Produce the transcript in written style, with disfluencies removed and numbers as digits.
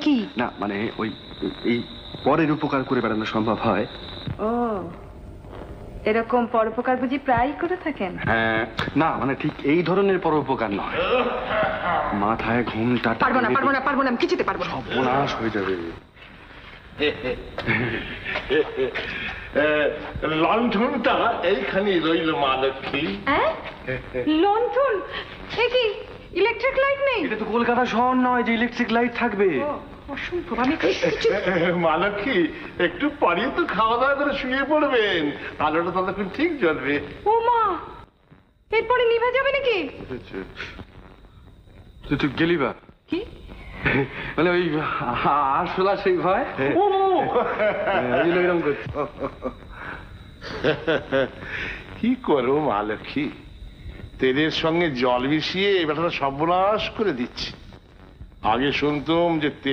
কি? না মানে ওই এই পরের উপকার করে বেড়ানো সম্ভব হয়। ও, এরকম পরোপকার বুঝি প্রায়ই করে থাকেন? হ্যাঁ, না মানে ঠিক এই ধরনের পরোপকার নয়। মাথায় ঘুমটা পারবো না, পারবো না, পারবো না, আমি কিছুতে পারবো না। সর্বনাশ হয়ে যাবে। লণ্ঠনটা এইখানে রইল মা লক্ষ্মী। লণ্ঠন? এ কি ইলেকট্রিক লাইট নেই? এটা তো কলকাতা শহর নয় যে ইলেকট্রিক লাইট থাকবে। অসম্ভব, আমি মা লক্ষ্মী একটু পরে তো খাওয়া দাওয়া করে শুয়ে পড়বেন, আলোটা ততক্ষণ ঠিক জ্বলবে। ও মা, এরপরে নিভে যাবে নাকি? তুই গেলি বা কি মানে ওই আসলা সেই ভয় এরকম করছি। কি করো মা লক্ষ্মী, তেলের সঙ্গে জল মিশিয়ে এ ব্যাপারটা সর্বনাশ করে দিচ্ছে। আগে শুনতুম যে তেল